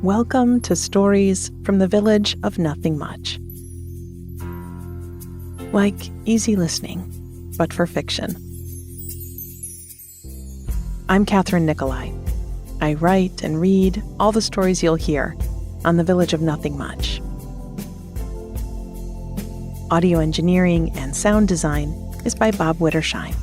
Welcome to Stories from the Village of Nothing Much. Like easy listening, but for fiction. I'm Kathryn Nicolai. I write and read all the stories you'll hear on the Village of Nothing Much. Audio engineering and sound design is by Bob Wittersheim.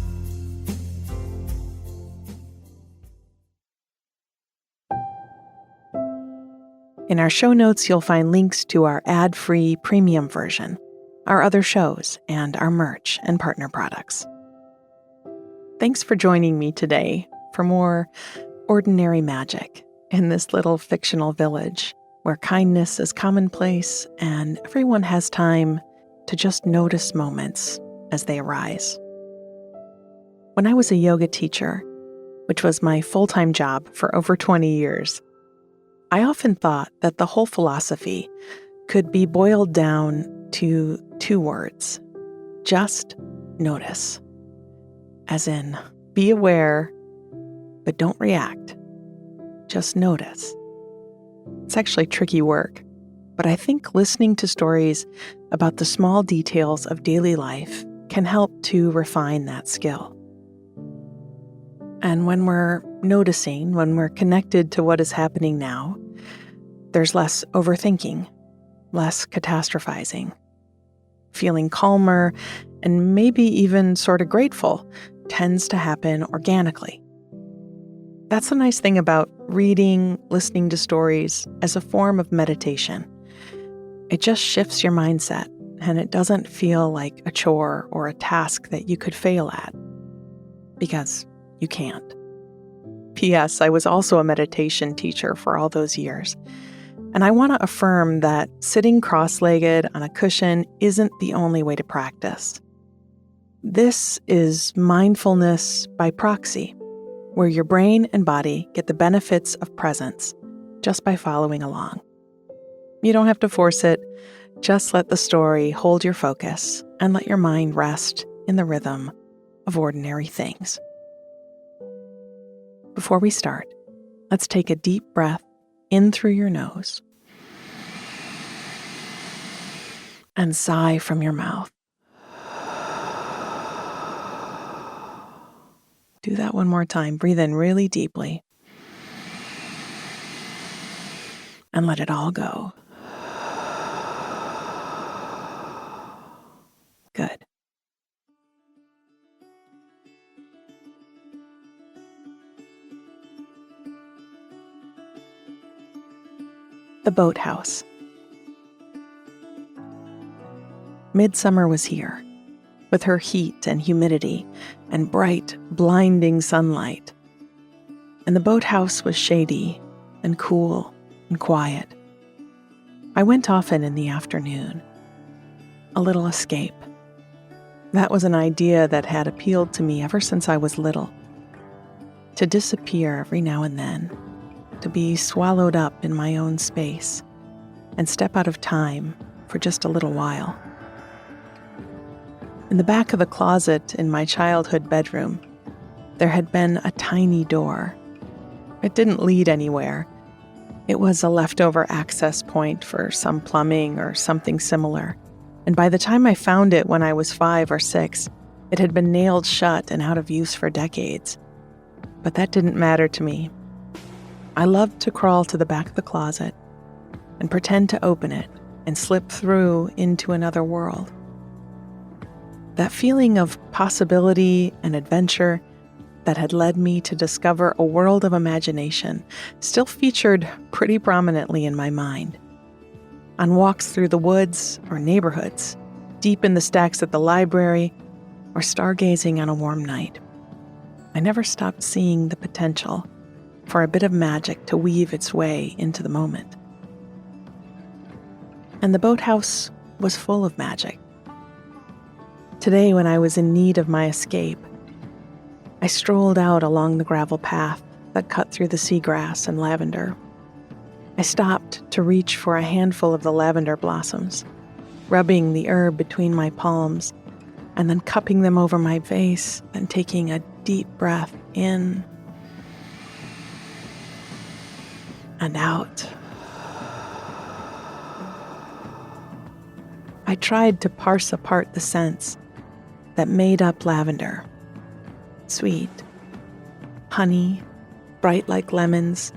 In our show notes, you'll find links to our ad-free premium version, our other shows, and our merch and partner products. Thanks for joining me today for more ordinary magic in this little fictional village where kindness is commonplace and everyone has time to just notice moments as they arise. When I was a yoga teacher, which was my full-time job for over 20 years, I often thought that the whole philosophy could be boiled down to two words: just notice. As in, be aware, but don't react. Just notice. It's actually tricky work, but I think listening to stories about the small details of daily life can help to refine that skill. And when we're noticing, when we're connected to what is happening now, there's less overthinking, less catastrophizing. Feeling calmer and maybe even sort of grateful tends to happen organically. That's the nice thing about reading, listening to stories as a form of meditation. It just shifts your mindset, and it doesn't feel like a chore or a task that you could fail at. Because you can't. P.S. I was also a meditation teacher for all those years. And I want to affirm that sitting cross-legged on a cushion isn't the only way to practice. This is mindfulness by proxy, where your brain and body get the benefits of presence just by following along. You don't have to force it. Just let the story hold your focus and let your mind rest in the rhythm of ordinary things. Before we start, let's take a deep breath in through your nose and sigh from your mouth. Do that one more time. Breathe in really deeply and let it all go. Good. The Boathouse. Midsummer was here, with her heat and humidity and bright, blinding sunlight. And the boathouse was shady and cool and quiet. I went often in the afternoon. A little escape. That was an idea that had appealed to me ever since I was little. To disappear every now and then. To be swallowed up in my own space and step out of time for just a little while. In the back of the closet in my childhood bedroom, there had been a tiny door. It didn't lead anywhere. It was a leftover access point for some plumbing or something similar, and by the time I found it when I was 5 or 6, it had been nailed shut and out of use for decades. But that didn't matter to me. I loved to crawl to the back of the closet and pretend to open it and slip through into another world. That feeling of possibility and adventure that had led me to discover a world of imagination still featured pretty prominently in my mind. On walks through the woods or neighborhoods, deep in the stacks at the library, or stargazing on a warm night. I never stopped seeing the potential for a bit of magic to weave its way into the moment. And the boathouse was full of magic. Today, when I was in need of my escape, I strolled out along the gravel path that cut through the seagrass and lavender. I stopped to reach for a handful of the lavender blossoms, rubbing the herb between my palms, and then cupping them over my face and taking a deep breath in and out. I tried to parse apart the scents that made up lavender. Sweet, honey, bright like lemons,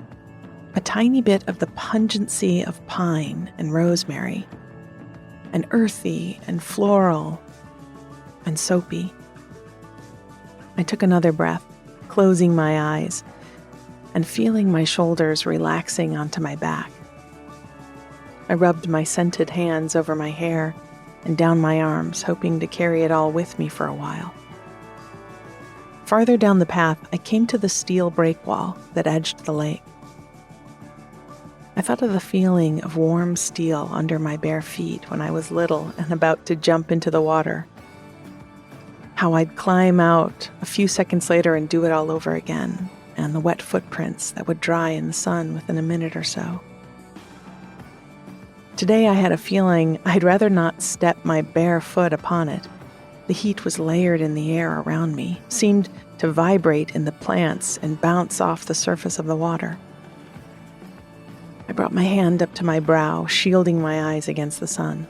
a tiny bit of the pungency of pine and rosemary, and earthy and floral and soapy. I took another breath, closing my eyes and feeling my shoulders relaxing onto my back. I rubbed my scented hands over my hair and down my arms, hoping to carry it all with me for a while. Farther down the path, I came to the steel breakwall that edged the lake. I thought of the feeling of warm steel under my bare feet when I was little and about to jump into the water. How I'd climb out a few seconds later and do it all over again, and the wet footprints that would dry in the sun within a minute or so. Today I had a feeling I'd rather not step my bare foot upon it. The heat was layered in the air around me, seemed to vibrate in the plants and bounce off the surface of the water. I brought my hand up to my brow, shielding my eyes against the sun.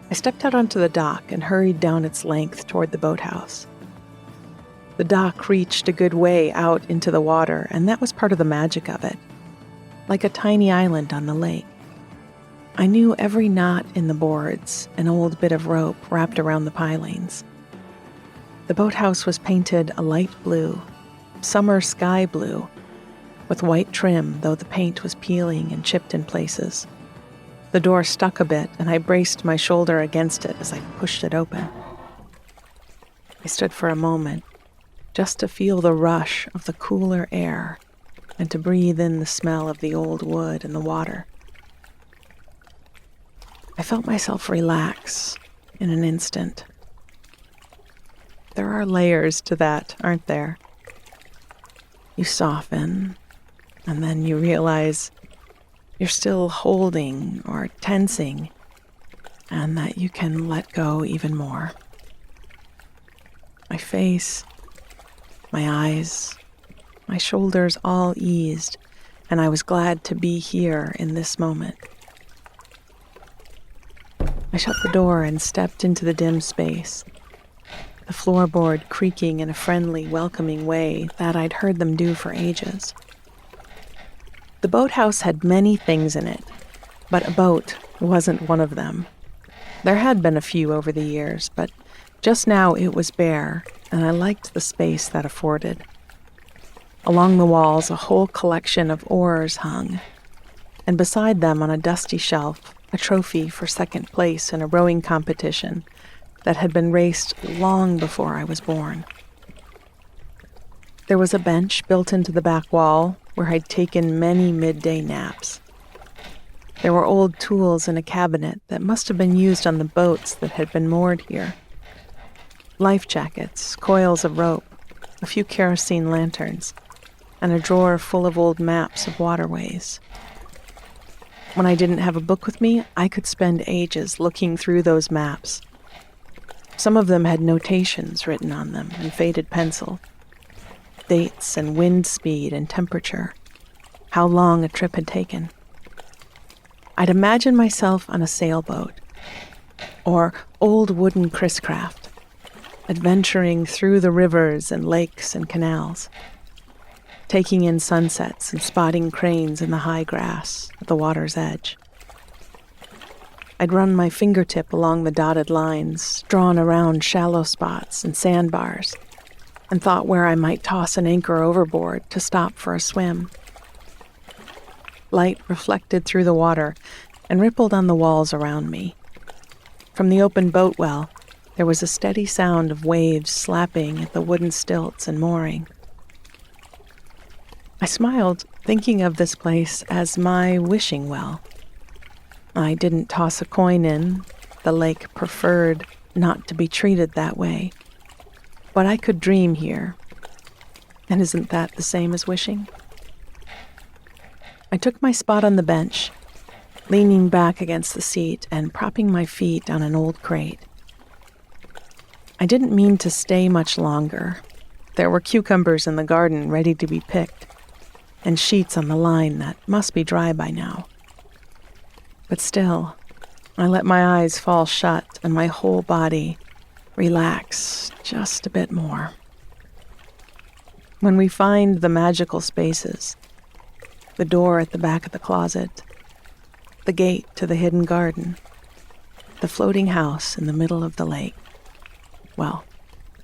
I stepped out onto the dock and hurried down its length toward the boathouse. The dock reached a good way out into the water, and that was part of the magic of it. Like a tiny island on the lake. I knew every knot in the boards, an old bit of rope wrapped around the pilings. The boathouse was painted a light blue, summer sky blue, with white trim, though the paint was peeling and chipped in places. The door stuck a bit, and I braced my shoulder against it as I pushed it open. I stood for a moment, just to feel the rush of the cooler air and to breathe in the smell of the old wood and the water. I felt myself relax in an instant. There are layers to that, aren't there? You soften, and then you realize you're still holding or tensing, and that you can let go even more. My face, my eyes, my shoulders all eased, and I was glad to be here in this moment. I shut the door and stepped into the dim space, the floorboard creaking in a friendly, welcoming way that I'd heard them do for ages. The boathouse had many things in it, but a boat wasn't one of them. There had been a few over the years, but just now it was bare, and I liked the space that afforded. Along the walls, a whole collection of oars hung, and beside them on a dusty shelf, a trophy for second place in a rowing competition that had been raced long before I was born. There was a bench built into the back wall where I'd taken many midday naps. There were old tools in a cabinet that must have been used on the boats that had been moored here. Life jackets, coils of rope, a few kerosene lanterns, and a drawer full of old maps of waterways. When I didn't have a book with me, I could spend ages looking through those maps. Some of them had notations written on them in faded pencil. Dates and wind speed and temperature, how long a trip had taken. I'd imagine myself on a sailboat, or old wooden Chris-craft, adventuring through the rivers and lakes and canals, taking in sunsets and spotting cranes in the high grass at the water's edge. I'd run my fingertip along the dotted lines drawn around shallow spots and sandbars, and thought where I might toss an anchor overboard to stop for a swim. Light reflected through the water and rippled on the walls around me. From the open boat well, there was a steady sound of waves slapping at the wooden stilts and mooring. I smiled, thinking of this place as my wishing well. I didn't toss a coin in. The lake preferred not to be treated that way. But I could dream here. And isn't that the same as wishing? I took my spot on the bench, leaning back against the seat and propping my feet on an old crate. I didn't mean to stay much longer. There were cucumbers in the garden ready to be picked, and sheets on the line that must be dry by now. But still, I let my eyes fall shut and my whole body relax just a bit more. When we find the magical spaces, the door at the back of the closet, the gate to the hidden garden, the floating house in the middle of the lake, well,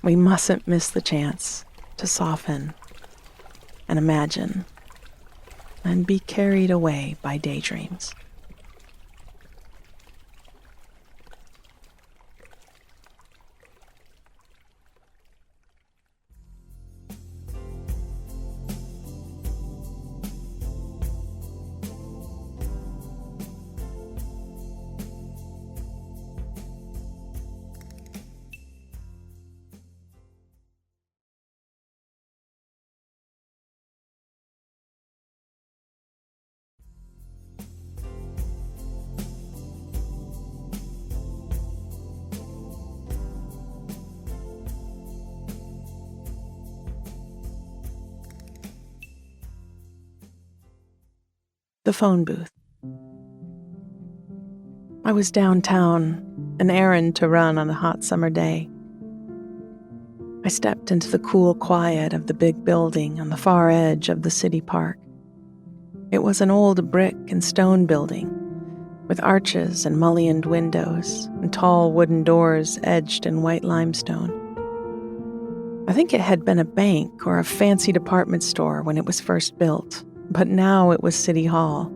we mustn't miss the chance to soften and imagine and be carried away by daydreams. The phone booth. I was downtown, an errand to run on a hot summer day. I stepped into the cool quiet of the big building on the far edge of the city park. It was an old brick and stone building with arches and mullioned windows and tall wooden doors edged in white limestone. I think it had been a bank or a fancy department store when it was first built, but now it was City Hall.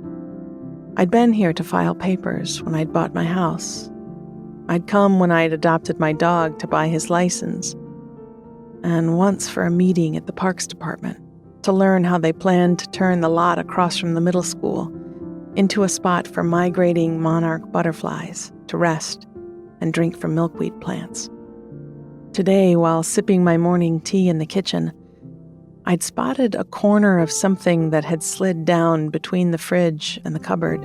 I'd been here to file papers when I'd bought my house. I'd come when I'd adopted my dog to buy his license, and once for a meeting at the Parks Department to learn how they planned to turn the lot across from the middle school into a spot for migrating monarch butterflies to rest and drink from milkweed plants. Today, while sipping my morning tea in the kitchen, I'd spotted a corner of something that had slid down between the fridge and the cupboard.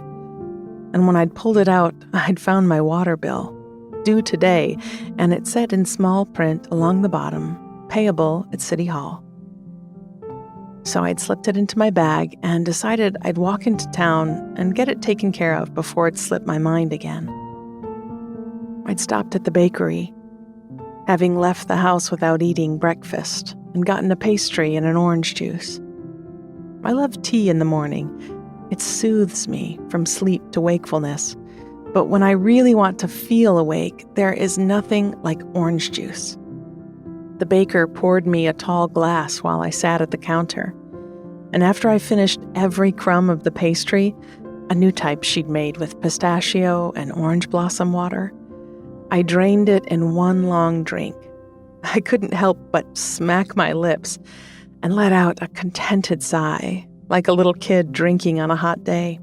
And when I'd pulled it out, I'd found my water bill, due today, and it said in small print along the bottom, payable at City Hall. So I'd slipped it into my bag and decided I'd walk into town and get it taken care of before it slipped my mind again. I'd stopped at the bakery, having left the house without eating breakfast, and gotten a pastry and an orange juice. I love tea in the morning. It soothes me from sleep to wakefulness. But when I really want to feel awake, there is nothing like orange juice. The baker poured me a tall glass while I sat at the counter. And after I finished every crumb of the pastry, a new type she'd made with pistachio and orange blossom water, I drained it in one long drink. I couldn't help but smack my lips and let out a contented sigh, like a little kid drinking on a hot day.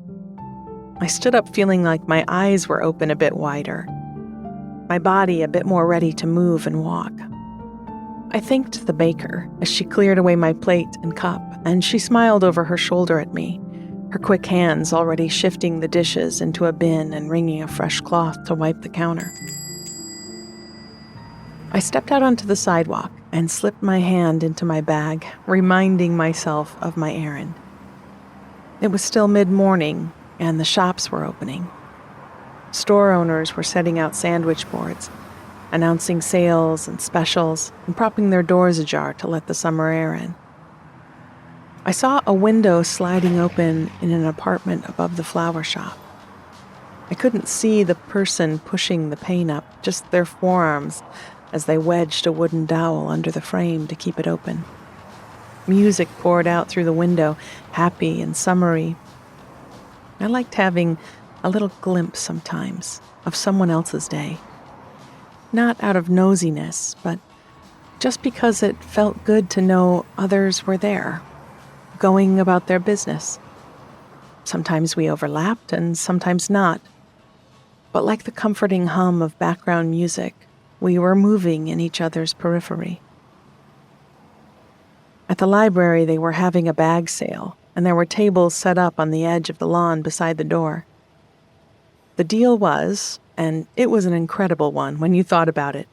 I stood up feeling like my eyes were open a bit wider, my body a bit more ready to move and walk. I thanked the baker as she cleared away my plate and cup, and she smiled over her shoulder at me, her quick hands already shifting the dishes into a bin and wringing a fresh cloth to wipe the counter. I stepped out onto the sidewalk and slipped my hand into my bag, reminding myself of my errand. It was still mid-morning, and the shops were opening. Store owners were setting out sandwich boards, announcing sales and specials, and propping their doors ajar to let the summer air in. I saw a window sliding open in an apartment above the flower shop. I couldn't see the person pushing the pane up, just their forearms, as they wedged a wooden dowel under the frame to keep it open. Music poured out through the window, happy and summery. I liked having a little glimpse sometimes of someone else's day. Not out of nosiness, but just because it felt good to know others were there, going about their business. Sometimes we overlapped and sometimes not. But like the comforting hum of background music, we were moving in each other's periphery. At the library, they were having a bag sale, and there were tables set up on the edge of the lawn beside the door. The deal was, and it was an incredible one when you thought about it,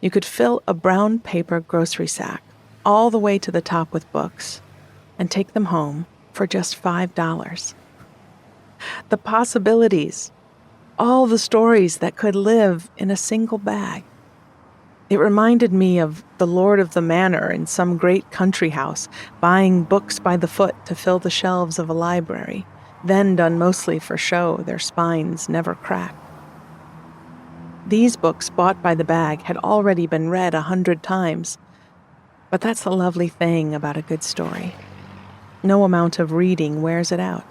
you could fill a brown paper grocery sack all the way to the top with books and take them home for just $5. The possibilities! all the stories that could live in a single bag. It reminded me of the lord of the manor in some great country house, buying books by the foot to fill the shelves of a library, then done mostly for show, their spines never cracked. These books, bought by the bag, had already been read 100 times, but that's the lovely thing about a good story. No amount of reading wears it out.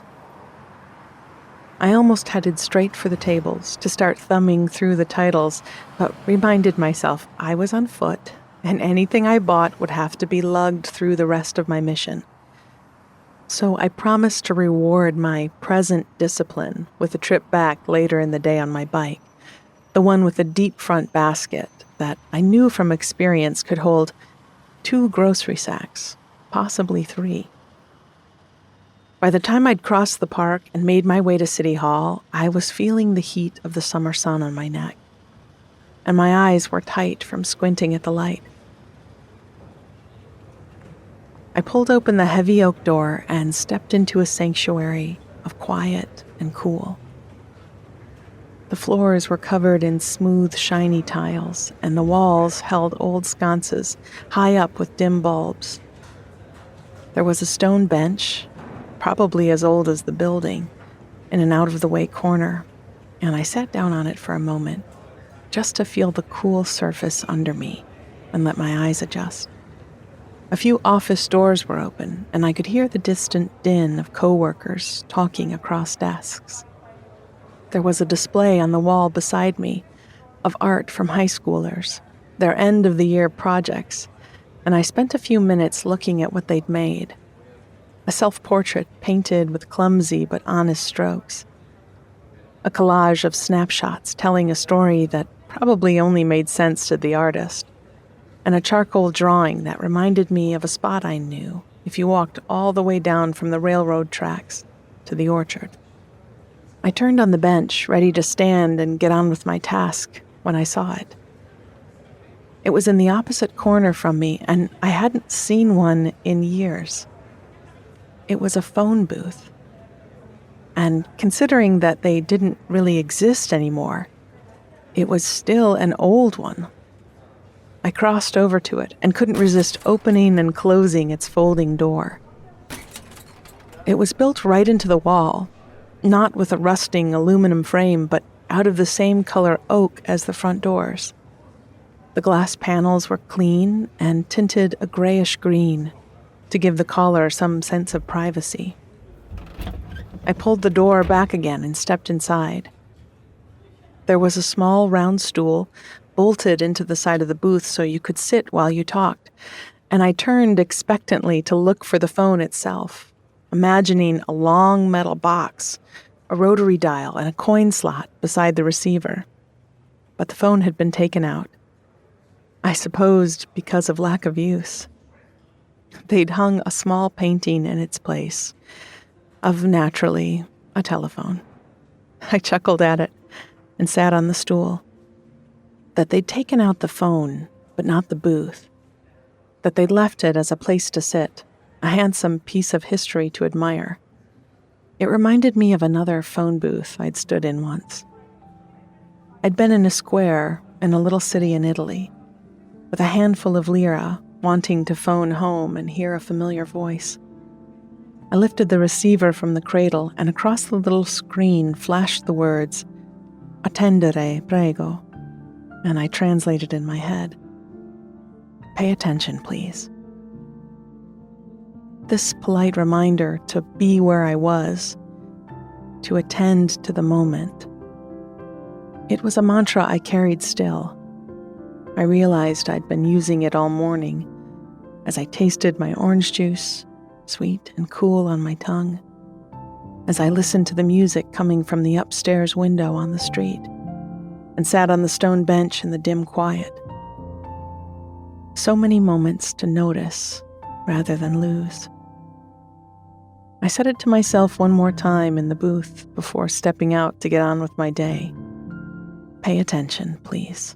I almost headed straight for the tables to start thumbing through the titles, but reminded myself I was on foot, and anything I bought would have to be lugged through the rest of my mission. So I promised to reward my present discipline with a trip back later in the day on my bike, the one with a deep front basket that I knew from experience could hold 2 grocery sacks, possibly 3. By the time I'd crossed the park and made my way to City Hall, I was feeling the heat of the summer sun on my neck, and my eyes were tight from squinting at the light. I pulled open the heavy oak door and stepped into a sanctuary of quiet and cool. The floors were covered in smooth, shiny tiles, and the walls held old sconces high up with dim bulbs. There was a stone bench, probably as old as the building, in an out-of-the-way corner, and I sat down on it for a moment, just to feel the cool surface under me and let my eyes adjust. A few office doors were open, and I could hear the distant din of coworkers talking across desks. There was a display on the wall beside me of art from high schoolers, their end-of-the-year projects, and I spent a few minutes looking at what they'd made. A self-portrait painted with clumsy but honest strokes. A collage of snapshots telling a story that probably only made sense to the artist. And a charcoal drawing that reminded me of a spot I knew if you walked all the way down from the railroad tracks to the orchard. I turned on the bench, ready to stand and get on with my task, when I saw it. It was in the opposite corner from me, and I hadn't seen one in years. It was a phone booth. And considering that they didn't really exist anymore, it was still an old one. I crossed over to it and couldn't resist opening and closing its folding door. It was built right into the wall, not with a rusting aluminum frame, but out of the same color oak as the front doors. The glass panels were clean and tinted a grayish green to give the caller some sense of privacy. I pulled the door back again and stepped inside. There was a small round stool bolted into the side of the booth so you could sit while you talked, and I turned expectantly to look for the phone itself, imagining a long metal box, a rotary dial, and a coin slot beside the receiver. But the phone had been taken out. I supposed because of lack of use. They'd hung a small painting in its place of, naturally, a telephone. I chuckled at it and sat on the stool. That they'd taken out the phone, but not the booth. That they'd left it as a place to sit, a handsome piece of history to admire. It reminded me of another phone booth I'd stood in once. I'd been in a square in a little city in Italy, with a handful of lira, wanting to phone home and hear a familiar voice. I lifted the receiver from the cradle, and across the little screen flashed the words, "Attendere, prego," and I translated in my head, "Pay attention, please." This polite reminder to be where I was, to attend to the moment. It was a mantra I carried still. I realized I'd been using it all morning as I tasted my orange juice, sweet and cool on my tongue, as I listened to the music coming from the upstairs window on the street, and sat on the stone bench in the dim quiet. So many moments to notice rather than lose. I said it to myself one more time in the booth before stepping out to get on with my day. Pay attention, please.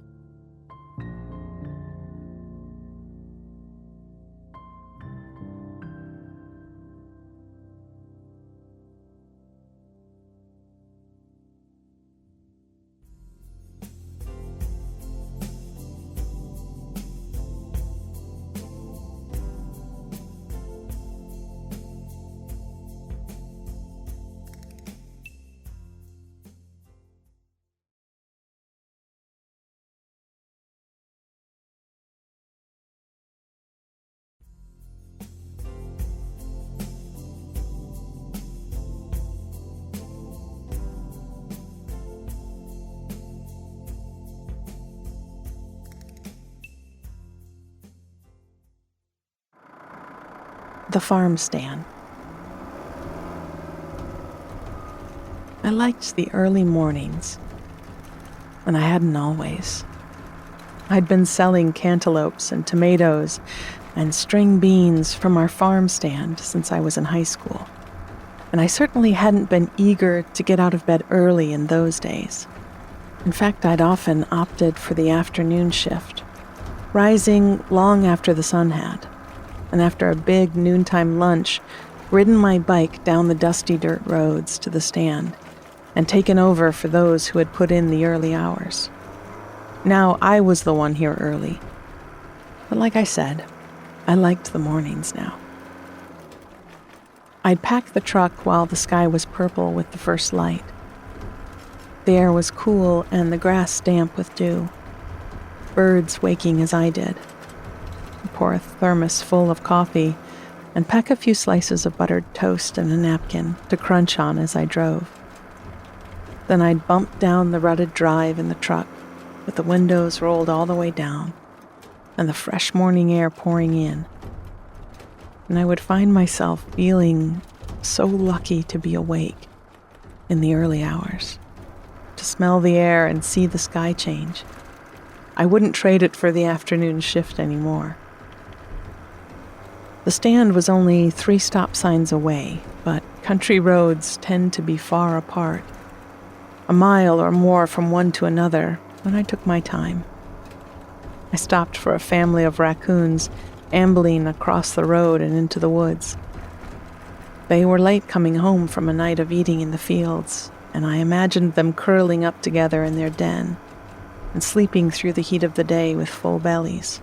The farm stand. I liked the early mornings, and I hadn't always. I'd been selling cantaloupes and tomatoes and string beans from our farm stand since I was in high school, and I certainly hadn't been eager to get out of bed early in those days. In fact, I'd often opted for the afternoon shift, rising long after the sun had, and after a big noontime lunch, ridden my bike down the dusty dirt roads to the stand and taken over for those who had put in the early hours. Now I was the one here early. But like I said, I liked the mornings now. I'd pack the truck while the sky was purple with the first light. The air was cool and the grass damp with dew. Birds waking as I did. I'd pour a thermos full of coffee and pack a few slices of buttered toast in a napkin to crunch on as I drove. Then I'd bump down the rutted drive in the truck with the windows rolled all the way down and the fresh morning air pouring in. And I would find myself feeling so lucky to be awake in the early hours, to smell the air and see the sky change. I wouldn't trade it for the afternoon shift anymore. The stand was only 3 stop signs away, but country roads tend to be far apart, a mile or more from one to another, when I took my time. I stopped for a family of raccoons ambling across the road and into the woods. They were late coming home from a night of eating in the fields, and I imagined them curling up together in their den and sleeping through the heat of the day with full bellies.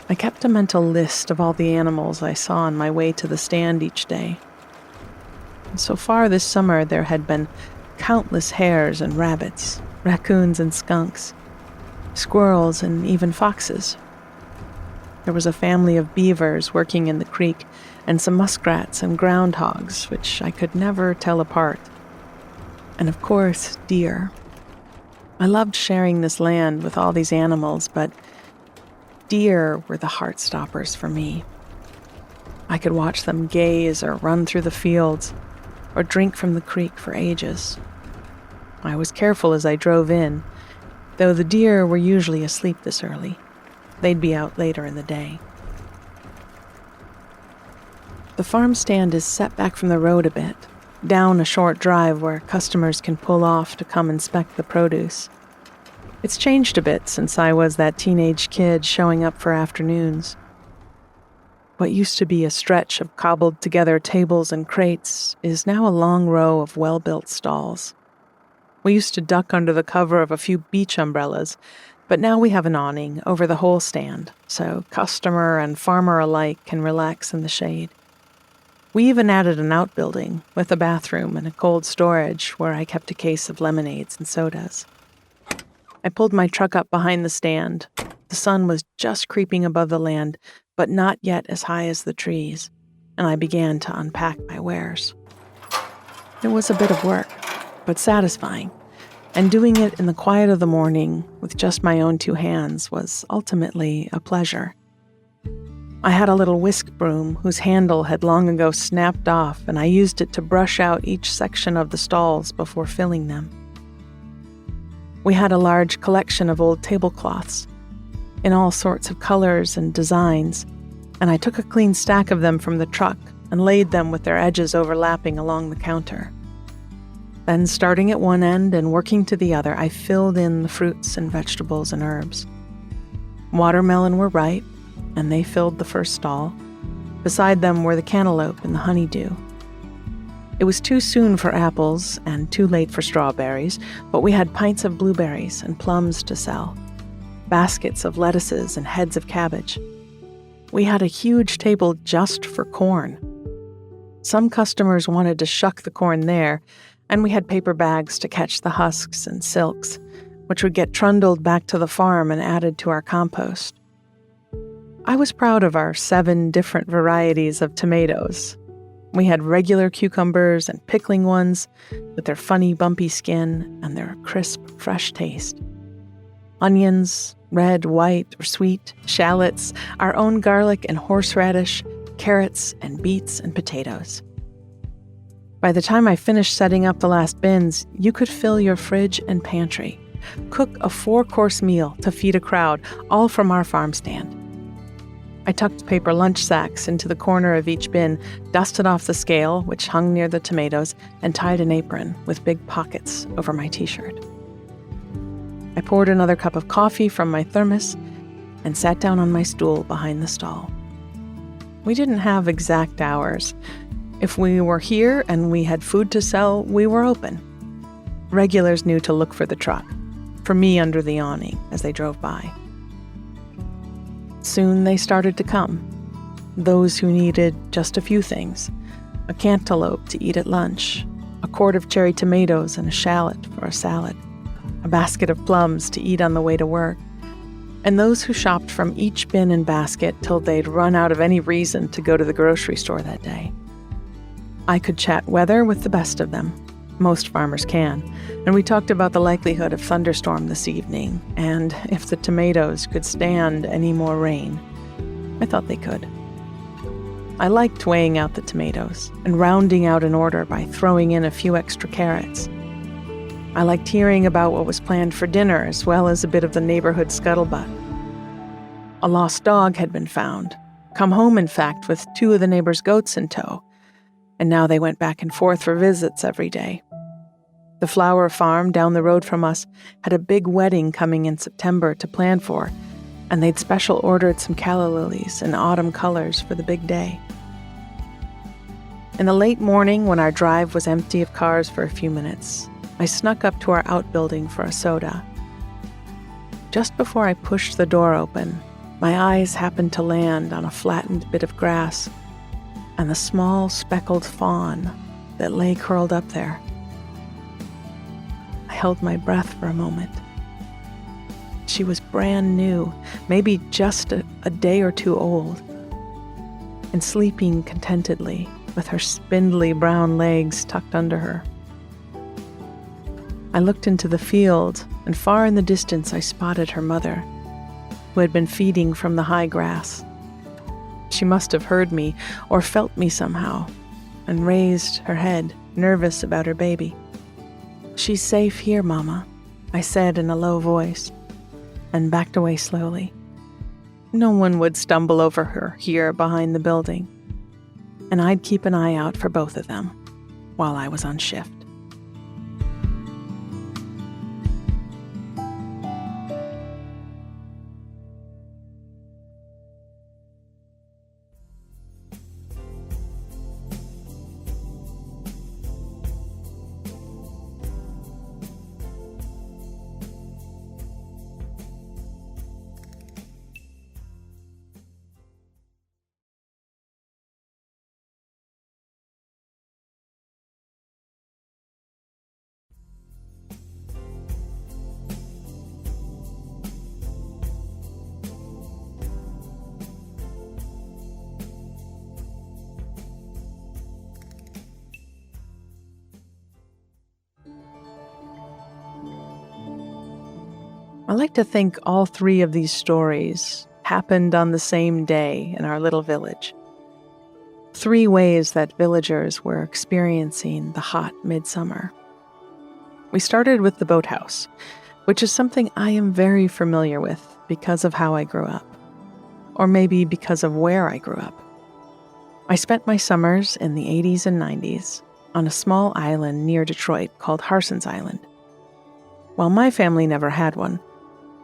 I kept a mental list of all the animals I saw on my way to the stand each day. And so far this summer there had been countless hares and rabbits, raccoons and skunks, squirrels and even foxes. There was a family of beavers working in the creek, and some muskrats and groundhogs, which I could never tell apart. And of course, deer. I loved sharing this land with all these animals, but deer were the heart stoppers for me. I could watch them gaze or run through the fields, or drink from the creek for ages. I was careful as I drove in, though the deer were usually asleep this early. They'd be out later in the day. The farm stand is set back from the road a bit, down a short drive where customers can pull off to come inspect the produce. It's changed a bit since I was that teenage kid showing up for afternoons. What used to be a stretch of cobbled-together tables and crates is now a long row of well-built stalls. We used to duck under the cover of a few beach umbrellas, but now we have an awning over the whole stand, so customer and farmer alike can relax in the shade. We even added an outbuilding with a bathroom and a cold storage where I kept a case of lemonades and sodas. I pulled my truck up behind the stand. The sun was just creeping above the land, but not yet as high as the trees, and I began to unpack my wares. It was a bit of work, but satisfying, and doing it in the quiet of the morning with just my own 2 hands was ultimately a pleasure. I had a little whisk broom whose handle had long ago snapped off, and I used it to brush out each section of the stalls before filling them. We had a large collection of old tablecloths, in all sorts of colors and designs, and I took a clean stack of them from the truck and laid them with their edges overlapping along the counter. Then, starting at one end and working to the other, I filled in the fruits and vegetables and herbs. Watermelon were ripe, and they filled the first stall. Beside them were the cantaloupe and the honeydew. It was too soon for apples and too late for strawberries, but we had pints of blueberries and plums to sell, baskets of lettuces and heads of cabbage. We had a huge table just for corn. Some customers wanted to shuck the corn there, and we had paper bags to catch the husks and silks, which would get trundled back to the farm and added to our compost. I was proud of our 7 different varieties of tomatoes. We had regular cucumbers and pickling ones with their funny bumpy skin and their crisp, fresh taste. Onions, red, white, or sweet, shallots, our own garlic and horseradish, carrots and beets and potatoes. By the time I finished setting up the last bins, you could fill your fridge and pantry, cook a 4-course meal to feed a crowd, all from our farm stand. I tucked paper lunch sacks into the corner of each bin, dusted off the scale, which hung near the tomatoes, and tied an apron with big pockets over my t-shirt. I poured another cup of coffee from my thermos and sat down on my stool behind the stall. We didn't have exact hours. If we were here and we had food to sell, we were open. Regulars knew to look for the truck, for me under the awning as they drove by. Soon they started to come, those who needed just a few things: a cantaloupe to eat at lunch, a quart of cherry tomatoes and a shallot for a salad, a basket of plums to eat on the way to work, and those who shopped from each bin and basket till they'd run out of any reason to go to the grocery store that day. I could chat weather with the best of them. Most farmers can, and we talked about the likelihood of thunderstorm this evening, and if the tomatoes could stand any more rain. I thought they could. I liked weighing out the tomatoes and rounding out an order by throwing in a few extra carrots. I liked hearing about what was planned for dinner, as well as a bit of the neighborhood scuttlebutt. A lost dog had been found, come home in fact with 2 of the neighbors' goats in tow, and now they went back and forth for visits every day. The flower farm down the road from us had a big wedding coming in September to plan for, and they'd special ordered some calla lilies in autumn colors for the big day. In the late morning, when our drive was empty of cars for a few minutes, I snuck up to our outbuilding for a soda. Just before I pushed the door open, my eyes happened to land on a flattened bit of grass and the small speckled fawn that lay curled up there. I held my breath for a moment. She was brand new, maybe just a day or 2 old, and sleeping contentedly with her spindly brown legs tucked under her. I looked into the field, and far in the distance I spotted her mother, who had been feeding from the high grass. She must have heard me or felt me somehow, and raised her head, nervous about her baby. "She's safe here, Mama," I said in a low voice, and backed away slowly. No one would stumble over her here behind the building, and I'd keep an eye out for both of them while I was on shift. I like to think all 3 of these stories happened on the same day in our little village. 3 ways that villagers were experiencing the hot midsummer. We started with the Boathouse, which is something I am very familiar with because of how I grew up, or maybe because of where I grew up. I spent my summers in the 80s and 90s on a small island near Detroit called Harson's Island. While my family never had one,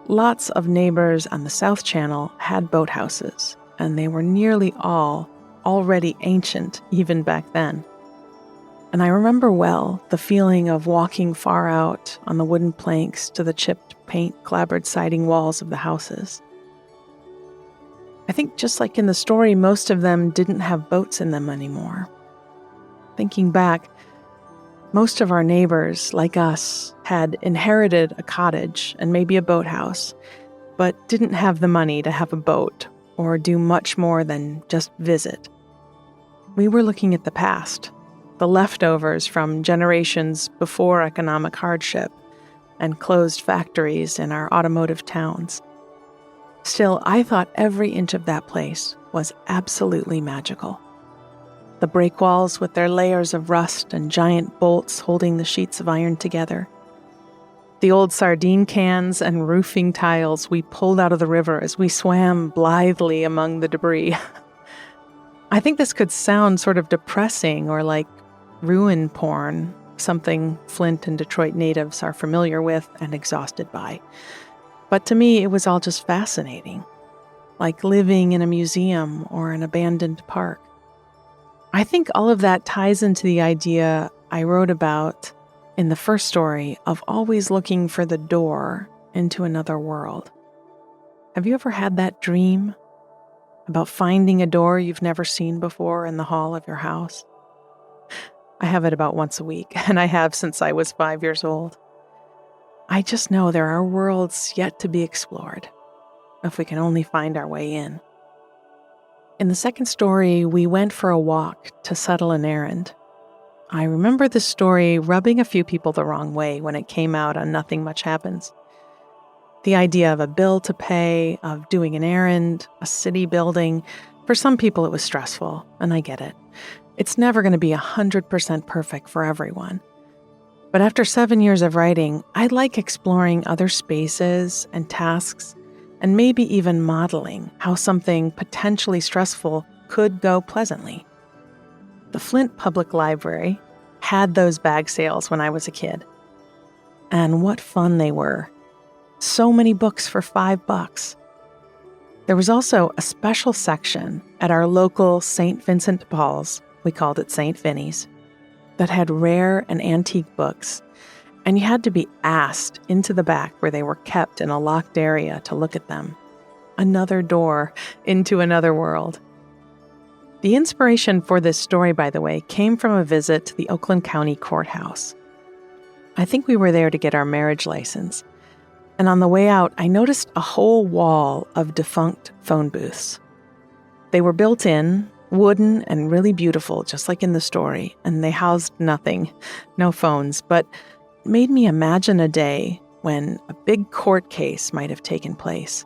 lots of neighbors on the South Channel had boathouses, and they were nearly all already ancient even back then. And I remember well the feeling of walking far out on the wooden planks to the chipped paint-clabbered siding walls of the houses. I think just like in the story, most of them didn't have boats in them anymore. Thinking back, most of our neighbors, like us, had inherited a cottage and maybe a boathouse, but didn't have the money to have a boat or do much more than just visit. We were looking at the past, the leftovers from generations before economic hardship and closed factories in our automotive towns. Still, I thought every inch of that place was absolutely magical. The break walls with their layers of rust and giant bolts holding the sheets of iron together. The old sardine cans and roofing tiles we pulled out of the river as we swam blithely among the debris. I think this could sound sort of depressing or like ruin porn, something Flint and Detroit natives are familiar with and exhausted by. But to me, it was all just fascinating, like living in a museum or an abandoned park. I think all of that ties into the idea I wrote about in the first story of always looking for the door into another world. Have you ever had that dream about finding a door you've never seen before in the hall of your house? I have it about once a week, and I have since I was 5 years old. I just know there are worlds yet to be explored, if we can only find our way in. In the second story, we went for a walk to settle an errand. I remember this story rubbing a few people the wrong way when it came out on Nothing Much Happens. The idea of a bill to pay, of doing an errand, a city building, for some people it was stressful, and I get it. It's never going to be 100% perfect for everyone. But after 7 years of writing, I like exploring other spaces and tasks, and maybe even modeling how something potentially stressful could go pleasantly. The Flint Public Library had those bag sales when I was a kid. And what fun they were. So many books for $5. There was also a special section at our local St. Vincent de Paul's, we called it St. Vinny's, that had rare and antique books, and you had to be asked into the back where they were kept in a locked area to look at them. Another door into another world. The inspiration for this story, by the way, came from a visit to the Oakland County Courthouse. I think we were there to get our marriage license, and on the way out, I noticed a whole wall of defunct phone booths. They were built in, wooden and really beautiful, just like in the story, and they housed nothing, no phones, but made me imagine a day when a big court case might have taken place,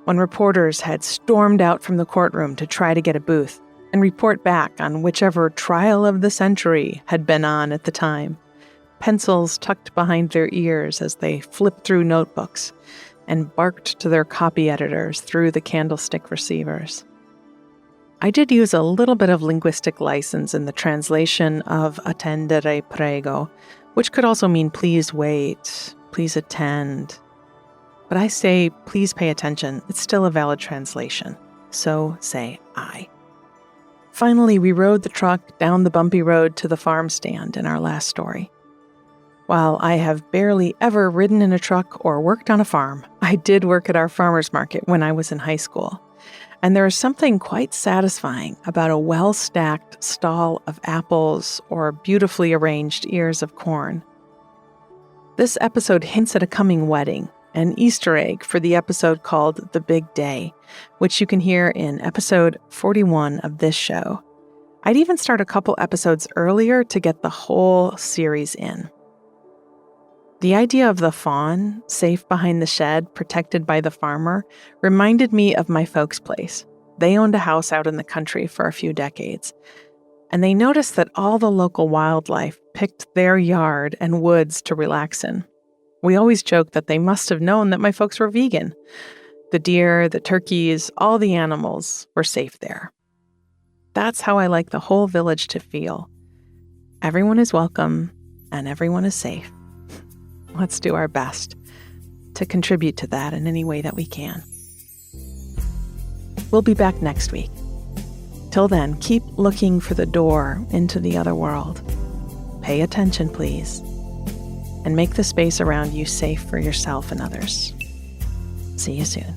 when reporters had stormed out from the courtroom to try to get a booth and report back on whichever trial of the century had been on at the time, pencils tucked behind their ears as they flipped through notebooks and barked to their copy editors through the candlestick receivers. I did use a little bit of linguistic license in the translation of attendere prego, which could also mean please wait, please attend. But I say please pay attention. It's still a valid translation. So say I. Finally, we rode the truck down the bumpy road to the farm stand in our last story. While I have barely ever ridden in a truck or worked on a farm, I did work at our farmer's market when I was in high school. And there is something quite satisfying about a well-stacked stall of apples or beautifully arranged ears of corn. This episode hints at a coming wedding, an Easter egg for the episode called The Big Day, which you can hear in episode 41 of this show. I'd even start a couple episodes earlier to get the whole series in. The idea of the fawn, safe behind the shed, protected by the farmer, reminded me of my folks' place. They owned a house out in the country for a few decades, and they noticed that all the local wildlife picked their yard and woods to relax in. We always joked that they must have known that my folks were vegan. The deer, the turkeys, all the animals were safe there. That's how I like the whole village to feel. Everyone is welcome, and everyone is safe. Let's do our best to contribute to that in any way that we can. We'll be back next week. Till then, keep looking for the door into the other world. Pay attention, please, and make the space around you safe for yourself and others. See you soon.